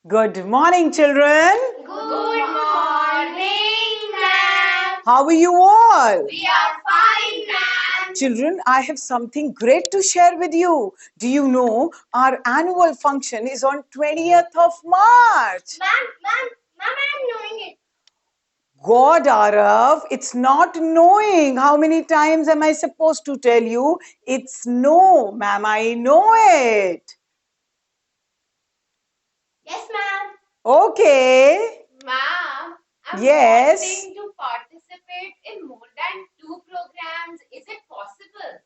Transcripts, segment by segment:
Good morning, children. Good morning, ma'am. How are you all? We are fine, ma'am. Children, I have something great to share with you. Do you know our annual function is on 20th of March? Ma'am, I'm knowing it. God, Arav, it's not knowing. How many times am I supposed to tell you? It's no, ma'am, I know it. Yes, ma'am. Okay. Ma'am, I'm Yes. wanting to participate in more than 2 programs. Is it possible?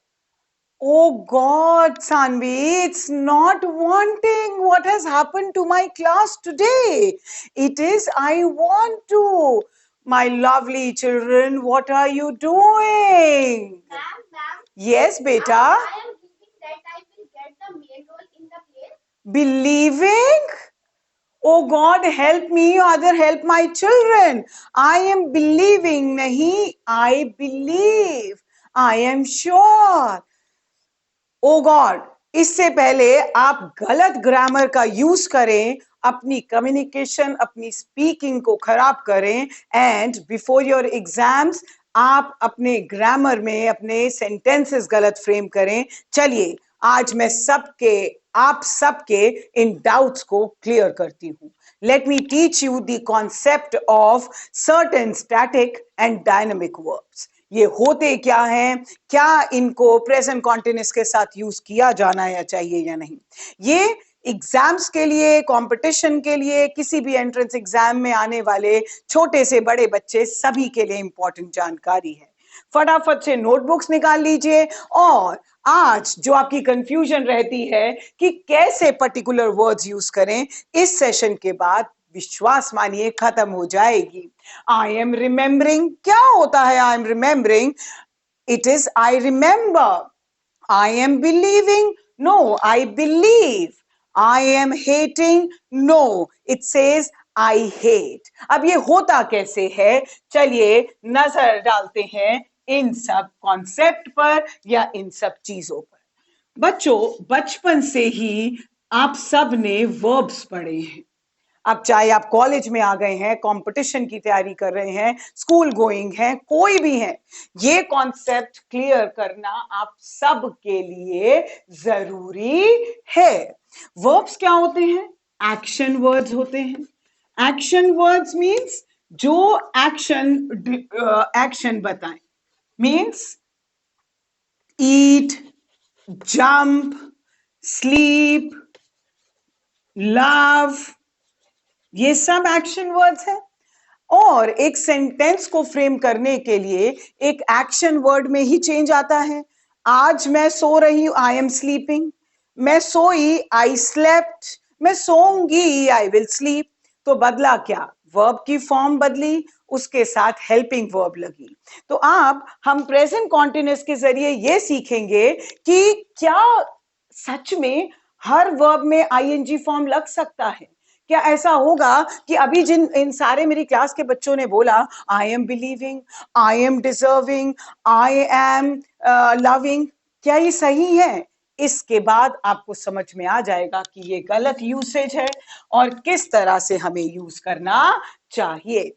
Oh God, Sanvi, it's not wanting what has happened to my class today. It is, I want to. My lovely children, what are you doing? Ma'am, Yes, beta. I am thinking that I will get the main role in the play. Believing? Oh God, help me, other help my children. I am believing, nahi, I believe. I am sure. Oh God, इससे पहले आप गलत grammar का use करें, अपनी communication, अपनी speaking को खराब करें, एंड बिफोर योर एग्जाम्स आप अपने ग्रामर में अपने सेंटेंसेस गलत फ्रेम करें. चलिए आज मैं आप सबके इन डाउट्स को क्लियर करती हूं. Let me teach you the concept of certain static and dynamic verbs. ये होते क्या हैं, क्या इनको प्रेजेंट कॉन्टिन्यूस के साथ यूज किया जाना या चाहिए या नहीं. ये एग्जाम्स के लिए, कंपटीशन के लिए, किसी भी एंट्रेंस एग्जाम में आने वाले छोटे से बड़े बच्चे सभी के लिए इंपॉर्टेंट जानकारी है. फटाफट से नोटबुक्स निकाल लीजिए. और आज जो आपकी कंफ्यूजन रहती है कि कैसे पर्टिकुलर वर्ड्स यूज करें, इस सेशन के बाद विश्वास मानिए खत्म हो जाएगी. आई एम रिमेंबरिंग, क्या होता है I am remembering? It is I remember. I am believing, no I believe. I am hating, no it says I hate. अब ये होता कैसे है, चलिए नजर डालते हैं इन सब कॉन्सेप्ट पर या इन सब चीजों पर. बच्चों, बचपन से ही आप सब ने वर्ब्स पढ़े हैं. अब चाहे आप कॉलेज में आ गए हैं, कंपटीशन की तैयारी कर रहे हैं, स्कूल गोइंग हैं, कोई भी हैं, ये कॉन्सेप्ट क्लियर करना आप सब के लिए जरूरी है. वर्ब्स क्या होते हैं? एक्शन वर्ड्स होते हैं. एक्शन वर्ड्स मींस जो एक्शन बताएं. मींस ईट, जंप, स्लीप, लव, ये सब एक्शन वर्ड्स हैं. और एक सेंटेंस को फ्रेम करने के लिए एक एक्शन वर्ड में ही चेंज आता है. आज मैं सो रही हूं, आई एम स्लीपिंग. मैं सोई, आई स्लेप्ट. मैं सोऊंगी, आई विल स्लीप. तो बदला क्या? वर्ब की फॉर्म बदली, उसके साथ हेल्पिंग वर्ब लगी. तो आप हम प्रेजेंट कॉन्टिन्यूअस के जरिए ये सीखेंगे कि क्या सच में हर वर्ब में आईएनजी फॉर्म लग सकता है. क्या ऐसा होगा कि अभी जिन इन सारे मेरी क्लास के बच्चों ने बोला आई am believing, I am deserving, I am loving, क्या ये सही है? इसके बाद आपको समझ में आ जाएगा कि ये गलत यूसेज है और किस तरह से हमें यूज करना चाहिए.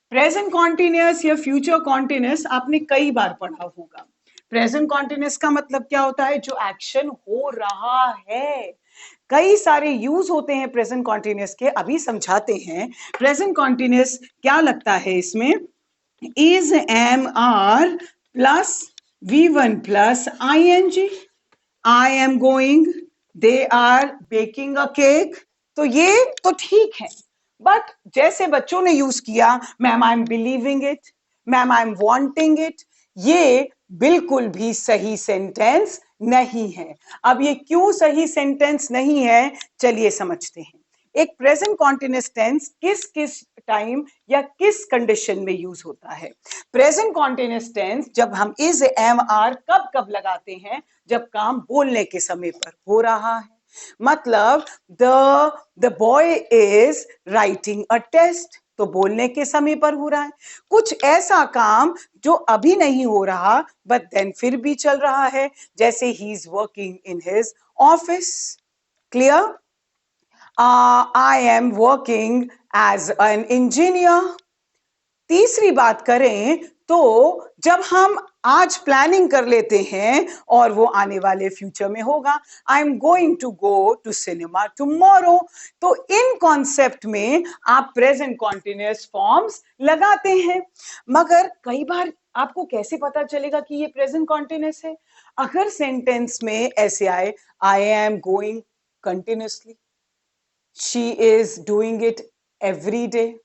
प्रेजेंट कॉन्टिन्यूअस या फ्यूचर कॉन्टिन्यूअस आपने कई बार पढ़ा होगा. प्रेजेंट कॉन्टिन्यूअस का मतलब क्या होता है? जो एक्शन हो रहा है. कई सारे यूज होते हैं प्रेजेंट कॉन्टिन्यूअस के, अभी समझाते हैं. प्रेजेंट कॉन्टिन्यूअस क्या लगता है इसमें? Is, am, are plus V1 plus ING. I am going, they are baking a cake. तो ये तो ठीक है, बट जैसे बच्चों ने यूज किया, ma'am I am believing it, ma'am I am wanting it, ये बिल्कुल भी सही सेंटेंस नहीं है. अब ये क्यों सही सेंटेंस नहीं है, चलिए समझते हैं. एक प्रेजेंट कॉन्टिन्यूअस टेंस किस किस टाइम या किस कंडीशन में यूज होता है? प्रेजेंट कॉन्टिन्यूअस टेंस जब हम इज, एम, आर कब कब लगाते हैं? जब काम बोलने के समय पर हो रहा है. मतलब the boy is writing a test, तो बोलने के समय पर हो रहा है. कुछ ऐसा काम जो अभी नहीं हो रहा बट देन फिर भी चल रहा है, जैसे he is working in his office. Clear? I am working as an engineer. तीसरी बात करें तो जब हम आज प्लानिंग कर लेते हैं और वो आने वाले फ्यूचर में होगा, I am going to go to cinema tomorrow. तो इन कॉन्सेप्ट में आप प्रेजेंट कॉन्टिन्यूअस फॉर्म्स लगाते हैं। मगर कई बार आपको कैसे पता चलेगा कि ये प्रेजेंट कॉन्टिन्यूअस है? अगर सेंटेंस में ऐसे आए, आई am going continuously, she is doing it every day,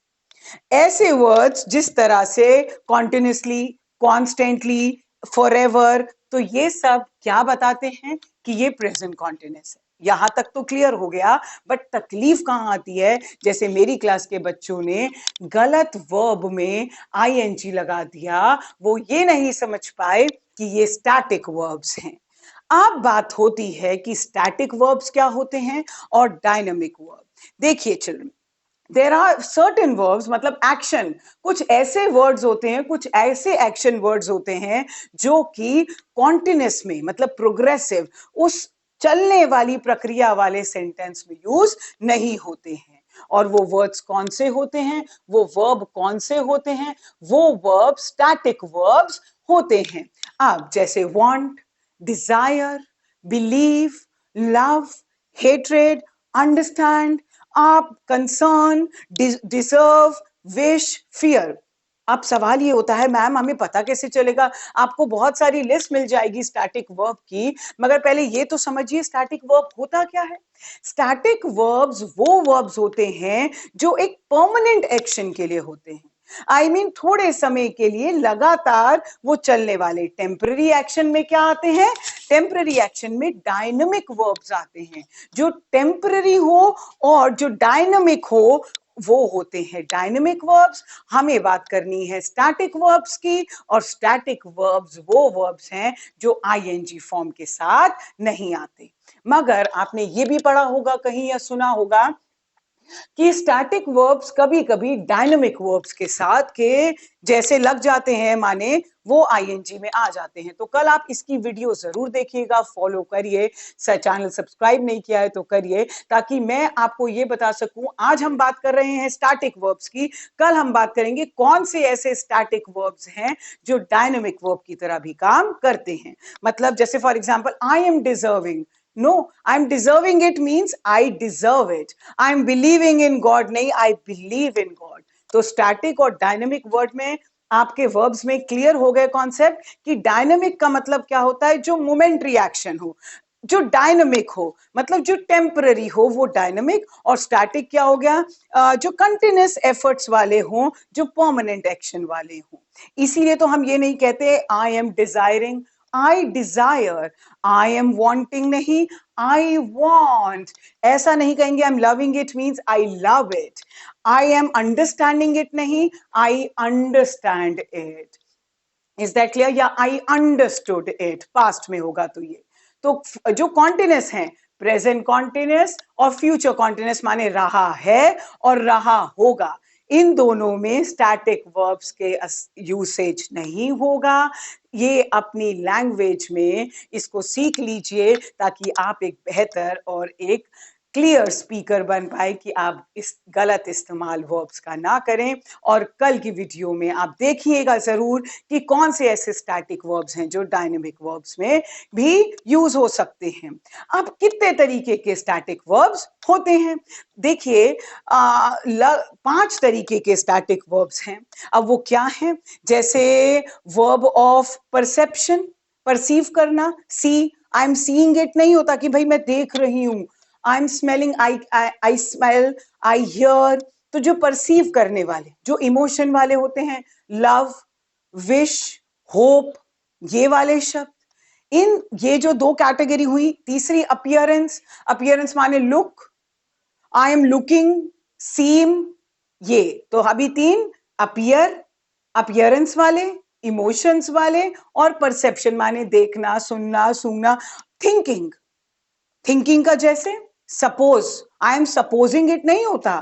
ऐसे वर्ड्स जिस तरह से कॉन्टिन्यूसली, कॉन्स्टेंटली, फॉरएवर, तो ये सब क्या बताते हैं कि ये प्रेजेंट कॉन्टिन्यूस है। यहां तक तो क्लियर हो गया, बट तकलीफ कहां आती है? जैसे मेरी क्लास के बच्चों ने गलत वर्ब में आईएनजी लगा दिया, वो ये नहीं समझ पाए कि ये स्टैटिक वर्ब्स हैं। अब बात होती है कि स्टैटिक वर्ब्स क्या होते हैं और डायनामिक वर्ब। देखिए children, there are certain verbs, मतलब एक्शन, कुछ ऐसे वर्ड्स होते हैं, कुछ ऐसे एक्शन वर्ड्स होते हैं जो कि कॉन्टिन्यूस में, मतलब प्रोग्रेसिव, उस चलने वाली प्रक्रिया वाले सेंटेंस में यूज नहीं होते हैं। और वो वर्ड्स कौन से होते हैं, वो वर्ब कौन से होते हैं? वो वर्ब स्टैटिक वर्ब्स होते हैं। अब जैसे want, desire, believe, love, hatred, understand, आप, कंसर्न, डिजर्व, विश, फियर। अब सवाल ये होता है, मैम हमें पता कैसे चलेगा? आपको बहुत सारी लिस्ट मिल जाएगी स्टैटिक वर्ब की, मगर पहले ये तो समझिए स्टैटिक वर्ब होता क्या है। स्टैटिक वर्ब्स वो वर्ब्स होते हैं जो एक परमानेंट एक्शन के लिए होते हैं। आई मीन थोड़े समय के लिए लगातार वो चलने वाले। टेम्पररी एक्शन में क्या आते हैं? टेम्पररी एक्शन में डायनामिक वर्ब्स आते हैं। जो टेम्पररी हो और जो डायनामिक हो वो होते हैं डायनामिक वर्ब्स। हमें बात करनी है स्टैटिक वर्ब्स की, और स्टैटिक वर्ब्स वो वर्ब्स हैं जो आईएनजी फॉर्म के साथ नहीं आते। मगर आपने ये भी पढ़ा होगा कहीं या सुना होगा कि स्टैटिक वर्ब्स कभी कभी डायनामिक वर्ब्स के साथ के जैसे लग जाते हैं, माने वो आईएनजी में आ जाते हैं। तो कल आप इसकी वीडियो जरूर देखिएगा, फॉलो करिए। चैनल सब्सक्राइब नहीं किया है तो करिए, ताकि मैं आपको ये बता सकूं। आज हम बात कर रहे हैं स्टैटिक वर्ब्स की, कल हम बात करेंगे कौन से ऐसे स्टैटिक वर्ब्स हैं जो डायनामिक वर्ब की तरह भी काम करते हैं। मतलब जैसे for example, I am deserving, no, I am deserving it means I deserve it. I am believing in God, नहीं, आई बिलीव इन गॉड। तो स्टैटिक और डायनेमिक वर्ड में आपके वर्ब्स में क्लियर हो गए कॉन्सेप्ट कि डायनेमिक का मतलब क्या होता है? जो मोमेंट्री एक्शन हो। जो डायनेमिक हो मतलब जो टेम्पररी हो वो डायनेमिक, और स्टैटिक क्या हो गया? जो कंटिन्यूस एफर्ट्स वाले हों, जो परमानेंट एक्शन वाले हों। इसीलिए तो हम ये नहीं कहते I am desiring, I desire. I am wanting नहीं, आई वॉन्ट। ऐसा नहीं कहेंगे I am loving it means I love it. I am understanding it नहीं, I understand it. Is that clear? या आई अंडरस्टूड इट, पास्ट में होगा तो ये। तो जो कॉन्टिन्यूस है, प्रेजेंट कॉन्टिन्यूस और फ्यूचर कॉन्टिन्यूस, माने रहा है और रहा होगा, इन दोनों में स्टैटिक वर्ब्स के यूसेज नहीं होगा। ये अपनी लैंग्वेज में इसको सीख लीजिए, ताकि आप एक बेहतर और एक क्लियर स्पीकर बन पाए कि आप इस गलत इस्तेमाल वर्ब्स का ना करें। और कल की वीडियो में आप देखिएगा जरूर कि कौन से ऐसे स्टैटिक वर्ब्स हैं जो डायनेमिक वर्ब्स में भी यूज हो सकते हैं। अब कितने तरीके के स्टैटिक वर्ब्स होते हैं? देखिए, 5 तरीके के स्टैटिक वर्ब्स हैं। अब वो क्या हैं? जैसे वर्ब ऑफ परसेप्शन, परसीव करना, सी, आई एम सीइंग इट नहीं होता कि भाई मैं देख रही हूं। I am smelling, I smell, I hear. तो जो परसीव करने वाले, जो इमोशन वाले होते हैं, लव, विश, होप, ये वाले शब्द। इन ये जो 2 कैटेगरी हुई। तीसरी अपीयरेंस, अपीयरेंस माने लुक, आई एम लुकिंग, सीम, ये तो अभी 3। अपीयर, अपीयरेंस वाले, इमोशंस वाले, और परसेप्शन माने देखना, सुनना, सूंघना। थिंकिंग, थिंकिंग का जैसे suppose, I am supposing it नहीं होता,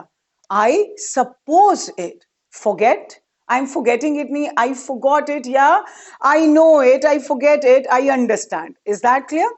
I suppose it. Forget, I am forgetting it नहीं, आई फॉरगॉट इट, या I know it, I forget it, I understand. Is that clear?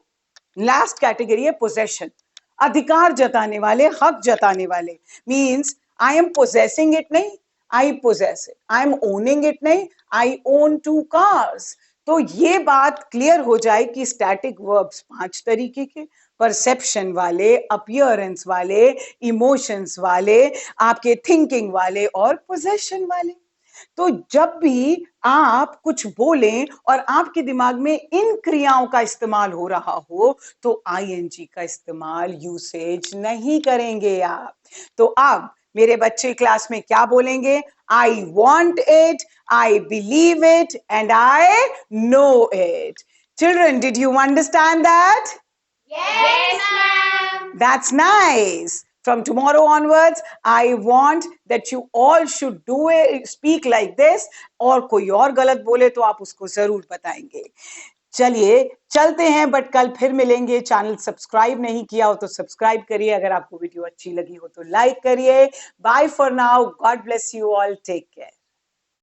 Last category है possession. अधिकार जताने वाले, हक जताने वाले, means I am possessing it नहीं, I possess it, I am owning it नहीं, आई ओन 2 cars। तो ये बात क्लियर हो जाए कि स्टैटिक वर्ब्स 5 तरीके के, परसेप्शन वाले, अपियरेंस वाले, इमोशंस वाले, आपके थिंकिंग वाले और पोजेशन वाले। तो जब भी आप कुछ बोलें और आपके दिमाग में इन क्रियाओं का इस्तेमाल हो रहा हो तो आईएनजी का इस्तेमाल, यूसेज नहीं करेंगे आप। तो अब मेरे बच्चे क्लास में क्या बोलेंगे? I want it, I believe it and I know it. Children, did you understand that? Yes, ma'am. That's nice. From tomorrow onwards, I want that you all should do it, speak like this. और कोई और गलत बोले तो आप उसको जरूर बताएंगे। चलिए चलते हैं, बट कल फिर मिलेंगे। चैनल सब्सक्राइब नहीं किया हो तो सब्सक्राइब करिए, अगर आपको वीडियो अच्छी लगी हो तो लाइक करिए। Bye for now, God bless you all, take care.